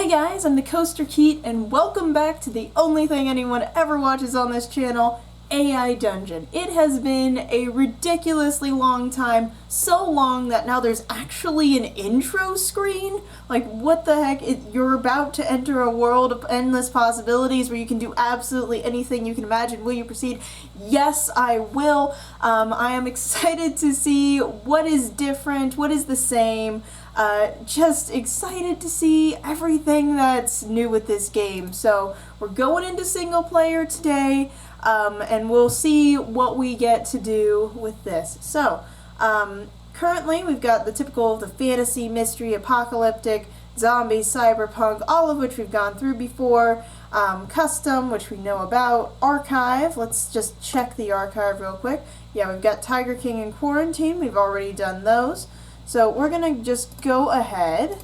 Hey guys, I'm the Coaster Keat, and welcome back to the only thing anyone ever watches on this channel, AI Dungeon. It has been a ridiculously long time, so long that now there's actually an intro screen. Like, what the heck? You're about to enter a world of endless possibilities where you can do absolutely anything you can imagine. Will you proceed? Yes, I will. I am excited to see what is different, what is the same. Just excited to see everything that's new with this game. So we're going into single player today, and we'll see what we get to do with this. So currently we've got the typical, the fantasy, mystery, apocalyptic, zombie, cyberpunk, all of which we've gone through before. Custom, which we know about. Archive, let's just check the archive real quick. Yeah, we've got Tiger King and Quarantine, we've already done those. So we're gonna just go ahead,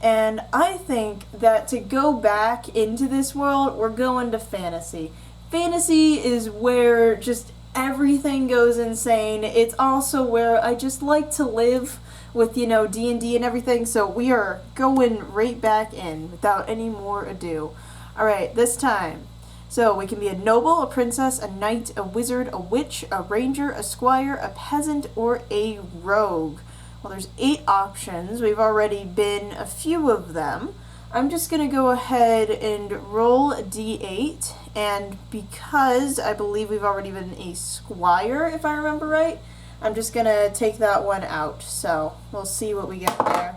and I think that to go back into this world, we're going to fantasy. Fantasy is where just everything goes insane. It's also where I just like to live with, you know, D&D and everything, so we are going right back in without any more ado. Alright, this time. So we can be a noble, a princess, a knight, a wizard, a witch, a ranger, a squire, a peasant, or a rogue. Well, there's 8 options. We've already been a few of them. I'm just going to go ahead and roll a d8, and because I believe we've already been a squire, if I remember right, I'm just going to take that one out. So we'll see what we get there.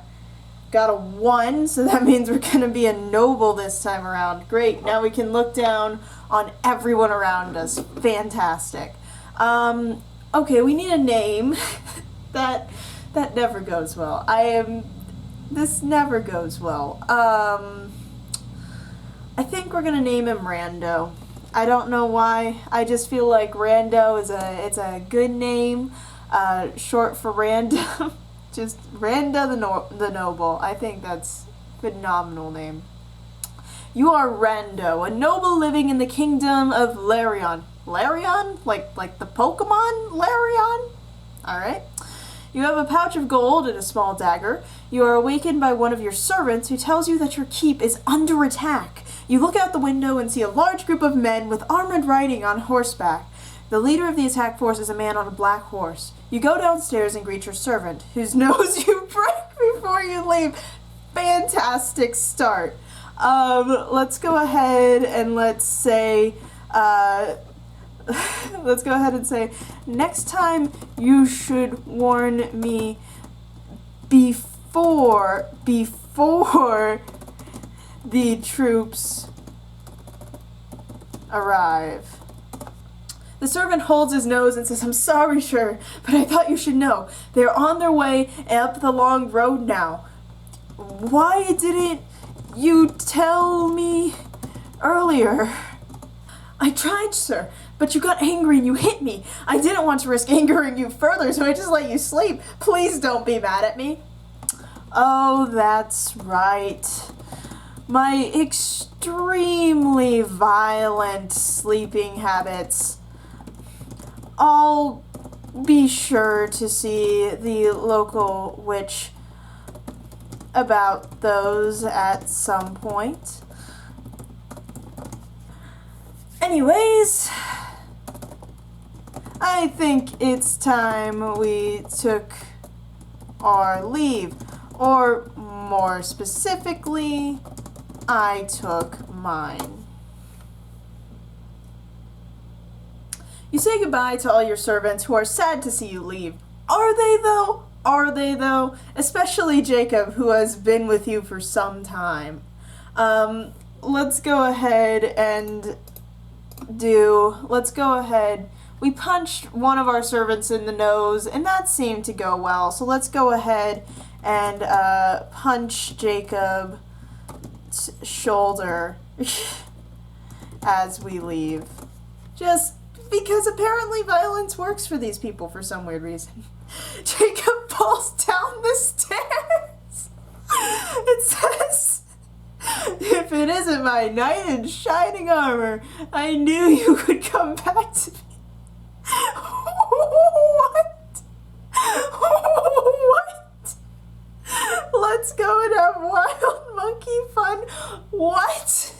Got a 1, so that means we're going to be a noble this time around. Great, now we can look down on everyone around us. Fantastic. Okay, we need a name. That never goes well. This never goes well. I think we're gonna name him Rando. I don't know why. I just feel like Rando it's a good name, short for random. Just Rando the Noble. I think that's a phenomenal name. You are Rando, a noble living in the kingdom of Larion. Larion? Like the Pokemon Larion? Alright. You have a pouch of gold and a small dagger. You are awakened by one of your servants who tells you that your keep is under attack. You look out the window and see a large group of men with armored riding on horseback. The leader of the attack force is a man on a black horse. You go downstairs and greet your servant, whose nose you break before you leave. Fantastic start. Let's go ahead and let's say, next time you should warn me before the troops arrive. The servant holds his nose and says, "I'm sorry, sir, but I thought you should know. They're on their way up the long road now. Why didn't you tell me earlier?" "I tried, sir, but you got angry and you hit me. I didn't want to risk angering you further, so I just let you sleep. Please don't be mad at me." "Oh, that's right. My extremely violent sleeping habits. I'll be sure to see the local witch about those at some point. Anyways, I think it's time we took our leave. Or more specifically, I took mine." You say goodbye to all your servants who are sad to see you leave. Are they though? Are they though? Especially Jacob, who has been with you for some time. Let's go ahead and we punched one of our servants in the nose, and that seemed to go well. So let's go ahead and punch Jacob's shoulder as we leave. Just because apparently violence works for these people for some weird reason. Jacob falls down the stairs. It says, "If it isn't my knight in shining armor, I knew you would come back to me." What? What? Let's go and have wild monkey fun What?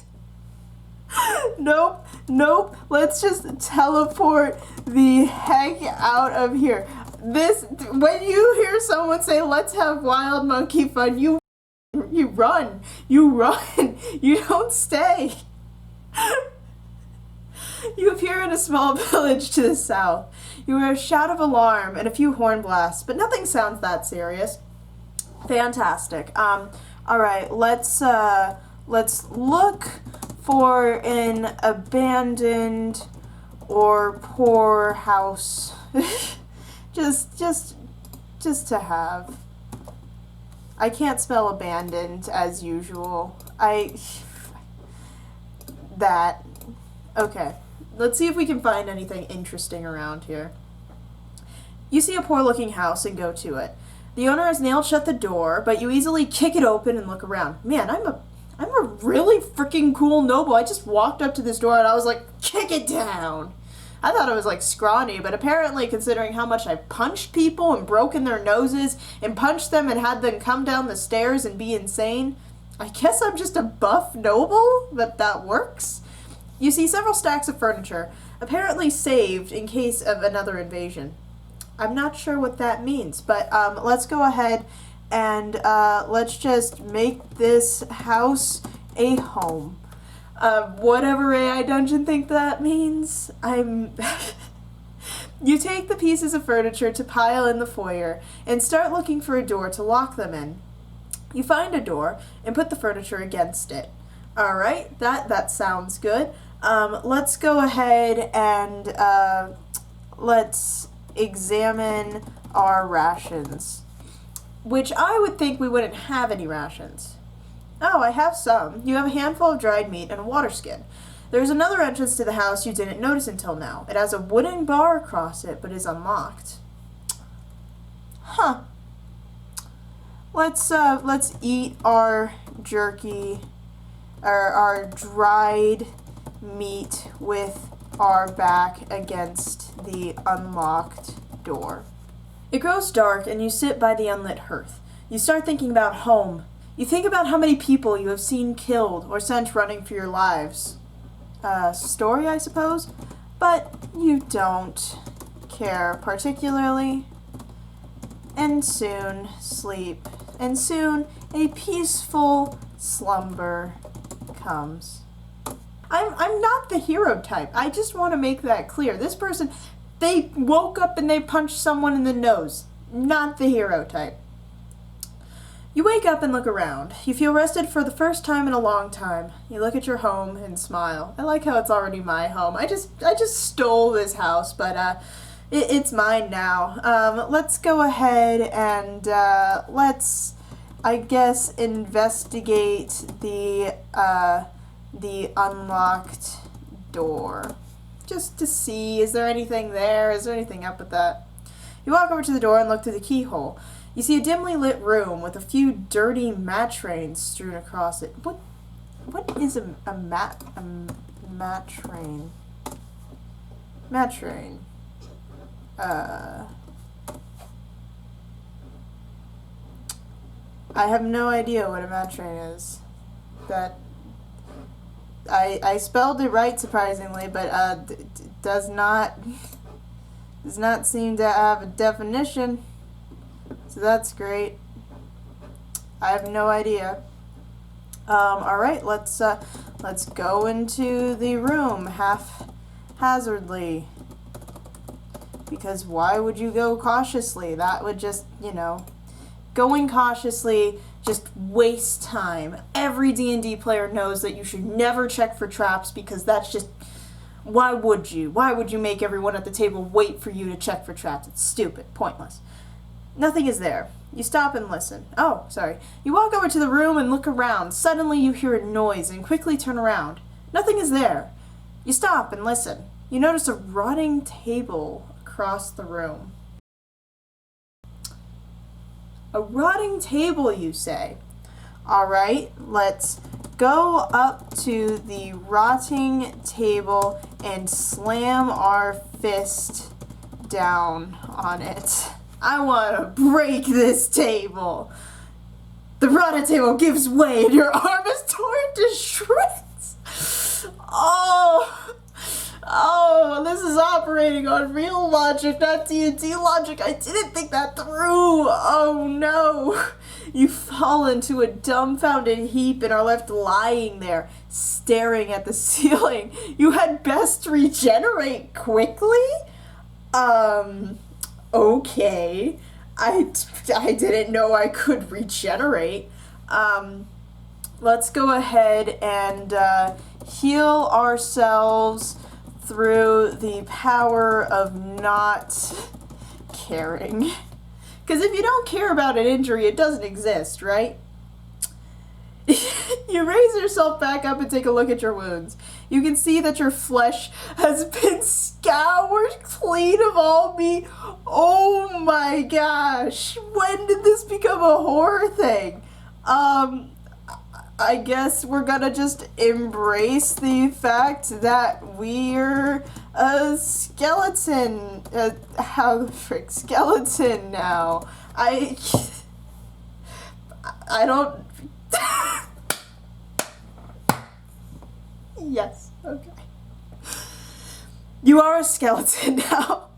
Nope, nope. Let's just teleport the heck out of here. When you hear someone say, let's have wild monkey fun, you run. You run. You don't stay. You appear in a small village to the south. You hear a shout of alarm and a few horn blasts, but nothing sounds that serious. Fantastic. Alright, let's look for an abandoned or poor house. just to have. I can't spell abandoned as usual. Okay. Let's see if we can find anything interesting around here. You see a poor-looking house and go to it. The owner has nailed shut the door, but you easily kick it open and look around. Man, I'm a really freaking cool noble. I just walked up to this door and I was like, kick it down. I thought I was like scrawny, but apparently considering how much I punched people and broken their noses and punched them and had them come down the stairs and be insane, I guess I'm just a buff noble, but that works. You see several stacks of furniture, apparently saved in case of another invasion. I'm not sure what that means, but let's go ahead and let's just make this house a home. Whatever AI Dungeon think that means, You take the pieces of furniture to pile in the foyer and start looking for a door to lock them in. You find a door and put the furniture against it. Alright, that sounds good. Let's go ahead and let's examine our rations. Which I would think we wouldn't have any rations. Oh, I have some. You have a handful of dried meat and a water skin. There's another entrance to the house you didn't notice until now. It has a wooden bar across it, but is unlocked. Huh. Let's eat our jerky, or our dried meat with our back against the unlocked door. It grows dark and you sit by the unlit hearth. You start thinking about home. You think about how many people you have seen killed or sent running for your lives. Story, I suppose? But you don't care particularly. And soon sleep. And soon a peaceful slumber comes. I'm not the hero type. I just want to make that clear. This person, they woke up and they punched someone in the nose. Not the hero type. You wake up and look around. You feel rested for the first time in a long time. You look at your home and smile. I like how it's already my home. I just stole this house, but it's mine now. Let's go ahead and let's, I guess, investigate the unlocked door. Just to see, is there anything there? Is there anything up with that? You walk over to the door and look through the keyhole. You see a dimly lit room with a few dirty matrains strewn across it. What is a matrain? Matrain. I have no idea what a matrain is. That I spelled it right surprisingly, but does not seem to have a definition. So that's great. I have no idea. Alright, let's go into the room haphazardly. Because why would you go cautiously? That would just, going cautiously just waste time. Every D&D player knows that you should never check for traps because that's just, why would you? Why would you make everyone at the table wait for you to check for traps? It's stupid, pointless. Nothing is there. You stop and listen. Oh, sorry. You walk over to the room and look around. Suddenly you hear a noise and quickly turn around. Nothing is there. You stop and listen. You notice a rotting table across the room. A rotting table, you say. Alright, let's go up to the rotting table and slam our fist down on it. I want to break this table. The rotted table gives way and your arm is torn to shreds. Oh, this is operating on real logic, not D&D logic. I didn't think that through. Oh no. You fall into a dumbfounded heap and are left lying there, staring at the ceiling. You had best regenerate quickly? Okay. I didn't know I could regenerate. Let's go ahead and heal ourselves through the power of not caring. Because if you don't care about an injury, it doesn't exist, right? You raise yourself back up and take a look at your wounds. You can see that your flesh has been scoured clean of all meat. Oh my gosh. When did this become a horror thing? I guess we're gonna just embrace the fact that we're a skeleton. How the frick skeleton now? I don't... Yes, okay. You are a skeleton now.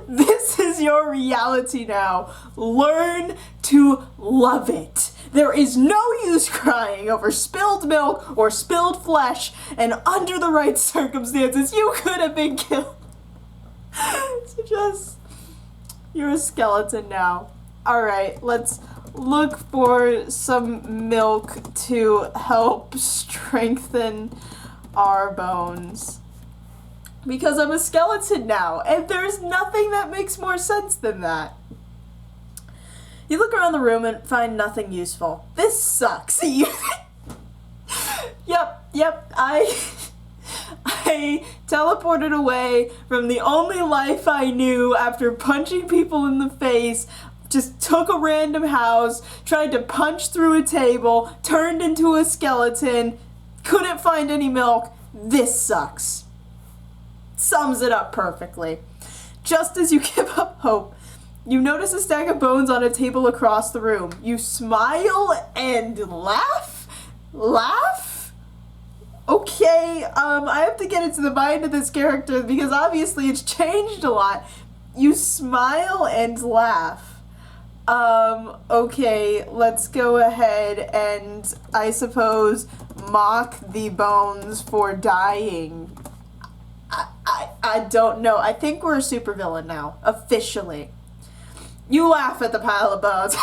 This is your reality now. Learn to love it. There is no use crying over spilled milk or spilled flesh, and under the right circumstances, you could have been killed. So just, you're a skeleton now. Alright, let's look for some milk to help strengthen our bones. Because I'm a skeleton now, and there's nothing that makes more sense than that. You look around the room and find nothing useful. This sucks. Yep, I teleported away from the only life I knew after punching people in the face, just took a random house, tried to punch through a table, turned into a skeleton, couldn't find any milk. This sucks. Sums it up perfectly. Just as you give up hope, you notice a stack of bones on a table across the room. You smile and laugh? Laugh? Okay, I have to get into the mind of this character because obviously it's changed a lot. You smile and laugh. Okay, let's go ahead and, I suppose, mock the bones for dying. I don't know. I think we're a supervillain now, officially. You laugh at the pile of bones.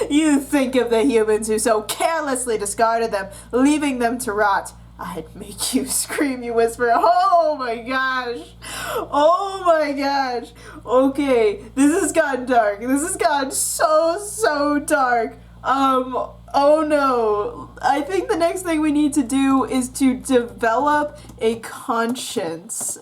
You think of the humans who so carelessly discarded them, leaving them to rot. I'd make you scream, you whisper. Oh my gosh. Oh my gosh. Okay, this has gotten dark. This has gotten so dark. Oh no. I think the next thing we need to do is to develop a conscience.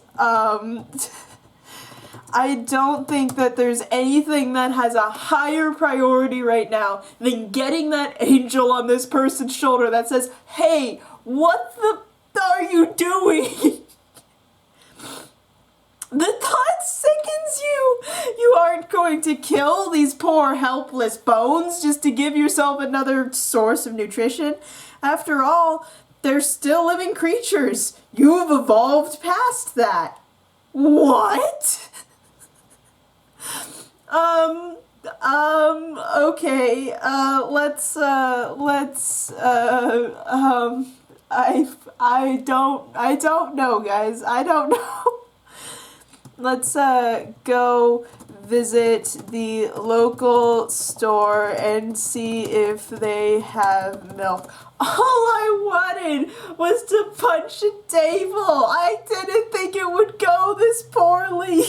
I don't think that there's anything that has a higher priority right now than getting that angel on this person's shoulder that says, hey, what the are you doing? The thought sickens you. You aren't going to kill these poor helpless bones just to give yourself another source of nutrition. After all, they're still living creatures. You've evolved past that. What? Okay, I don't know, guys. I don't know. Let's, go visit the local store and see if they have milk. All I wanted was to punch a table. I didn't think it would go this poorly.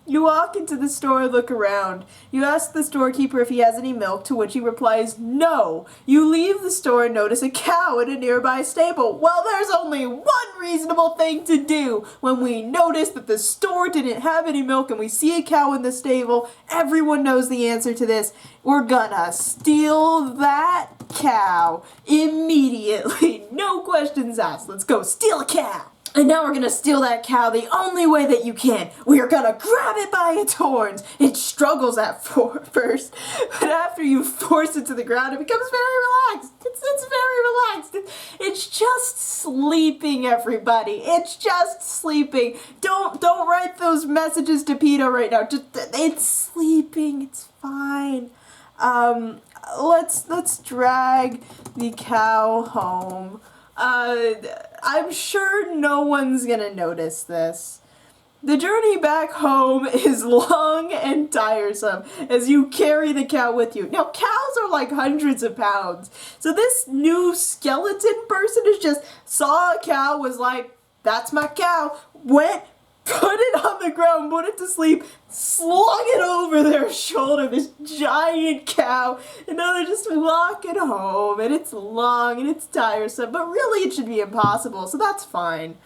You walk into the store and look around. You ask the storekeeper if he has any milk, to which he replies, no. You leave the store and notice a cow in a nearby stable. Well, there's only one reasonable thing to do. When we notice that the store didn't have any milk and we see a cow in the stable, everyone knows the answer to this. We're gonna steal that cow immediately. No questions asked. Let's go steal a cow. And now we're gonna steal that cow the only way that you can. We are gonna grab it by its horns. It struggles at first, but after you force it to the ground, it becomes very relaxed. It's very relaxed. It's just sleeping, everybody. It's just sleeping. Don't write those messages to PETA right now. It's sleeping. It's fine. Let's drag the cow home. I'm sure no one's gonna notice this. The journey back home is long and tiresome as you carry the cow with you. Now, cows are like hundreds of pounds. So this new skeleton person is just saw a cow, was like, that's my cow, went, put it on the ground, put it to sleep, slung it over their shoulder, this giant cow, and now they're just walking home, and it's long and it's tiresome, but really it should be impossible, so that's fine.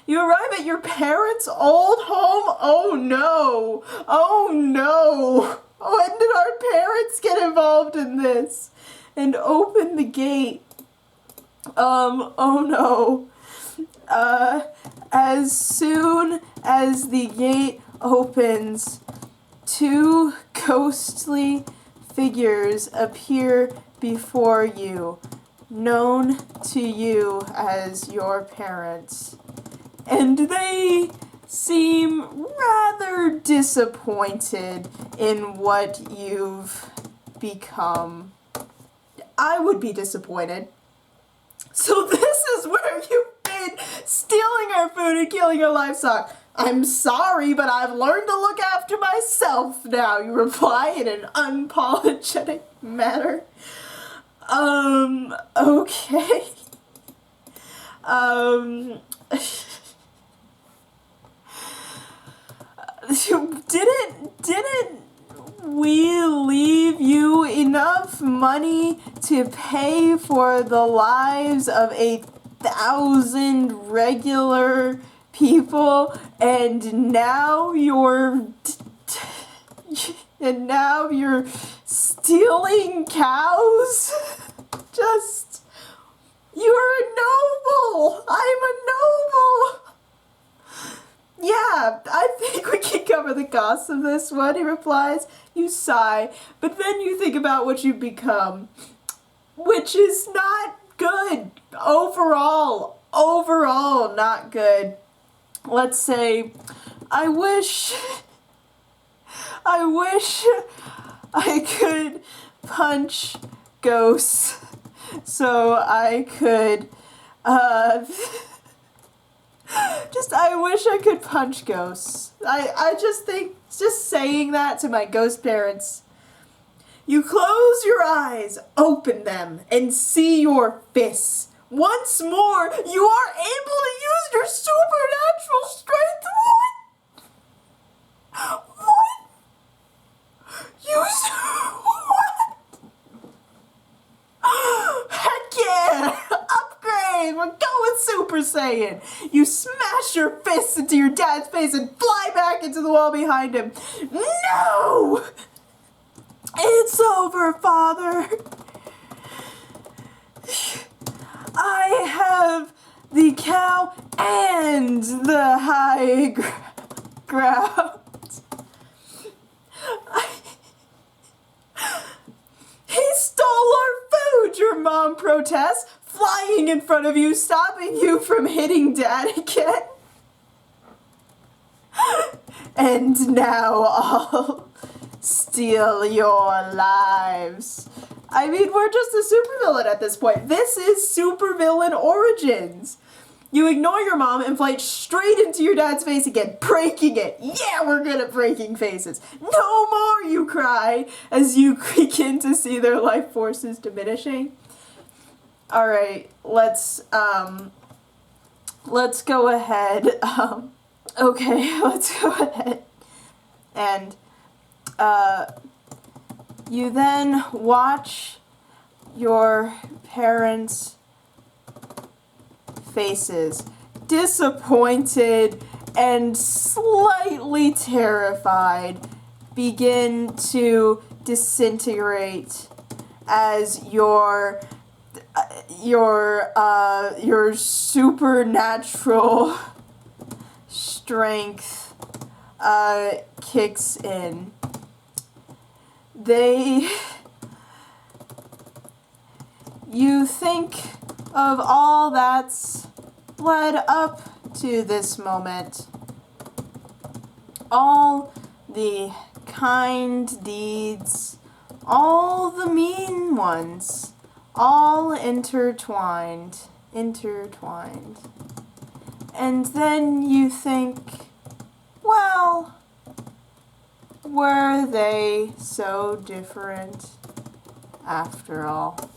You arrive at your parents' old home? Oh no! Oh no! When did our parents get involved in this? And open the gate. Oh no. As soon as the gate opens, two ghostly figures appear before you, known to you as your parents. And they seem rather disappointed in what you've become. I would be disappointed. So this is where you've been, stealing our food and killing our livestock. I'm sorry, but I've learned to look after myself now, you reply in an unapologetic manner. Okay. Didn't we leave you enough money to pay for the lives of 1,000 regular people, and now you're stealing cows? Just, you're a noble. I'm a noble. Yeah, I think we can cover the cost of this one, he replies. You sigh, but then you think about what you've become, which is not good. Overall, not good. Let's say, I wish I could punch ghosts so I could, I wish I could punch ghosts. I just think, just saying that to my ghost parents. You close your eyes, open them, and see your fists. Once more, you are able to use your supernatural strength. What? Use what? Heck yeah! Upgrade! We're going Super Saiyan! You smash your fists into your dad's face and fly back into the wall behind him. No! It's over, Father. I have the cow and the high ground. He stole our food, your mom protests, flying in front of you, stopping you from hitting Dad again. And now I'll steal your lives. I mean, we're just a supervillain at this point. This is supervillain origins. You ignore your mom and fly straight into your dad's face again, breaking it. Yeah, we're good at breaking faces. No more, you cry, as you begin to see their life forces diminishing. All right, let's go ahead. Okay, let's go ahead. And you then watch your parents' faces, disappointed and slightly terrified, begin to disintegrate as your your supernatural strength kicks in. You think of all that's led up to this moment. All the kind deeds, all the mean ones, all intertwined. And then you think, well, were they so different after all?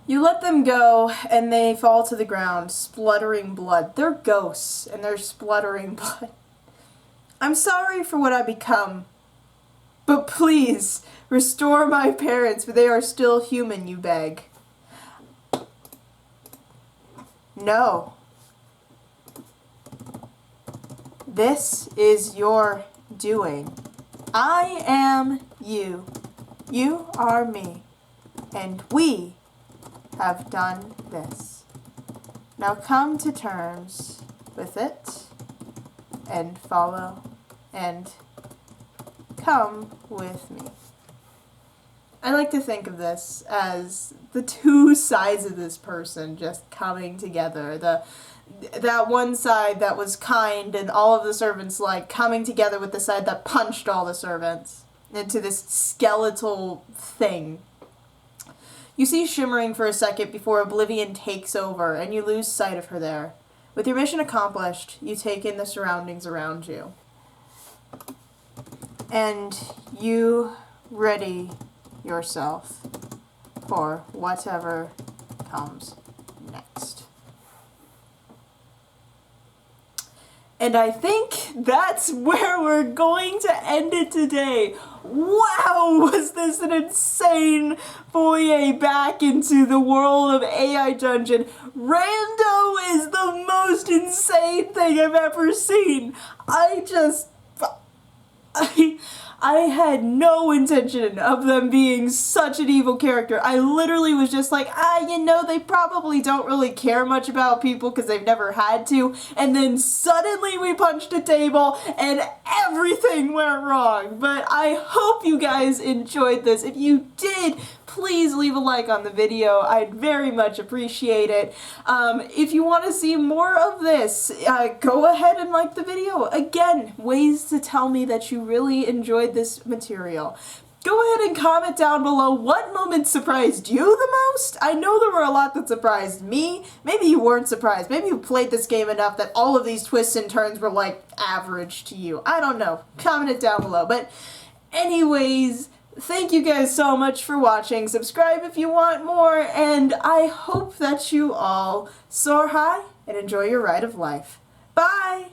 You let them go, and they fall to the ground, spluttering blood. They're ghosts, and they're spluttering blood. I'm sorry for what I become, but please, restore my parents, for they are still human, you beg. No. This is your doing. I am you. You are me. And we have done this. Now come to terms with it and follow and come with me. I like to think of this as the two sides of this person just coming together. That one side that was kind and all of the servants like coming together with the side that punched all the servants into this skeletal thing. You see shimmering for a second before oblivion takes over and you lose sight of her there. With your mission accomplished, you take in the surroundings around you. And you ready yourself for whatever comes next. And I think that's where we're going to end it today. Wow, was this an insane foyer back into the world of AI Dungeon. Rando is the most insane thing I've ever seen. I had no intention of them being such an evil character. I literally was just like, they probably don't really care much about people because they've never had to. And then suddenly we punched a table and everything went wrong. But I hope you guys enjoyed this. If you did, please leave a like on the video. I'd very much appreciate it. If you want to see more of this, go ahead and like the video. Again, ways to tell me that you really enjoyed this material. Go ahead and comment down below what moments surprised you the most. I know there were a lot that surprised me. Maybe you weren't surprised. Maybe you played this game enough that all of these twists and turns were like average to you. I don't know. Comment it down below. But anyways, thank you guys so much for watching. Subscribe if you want more, and I hope that you all soar high and enjoy your ride of life. Bye!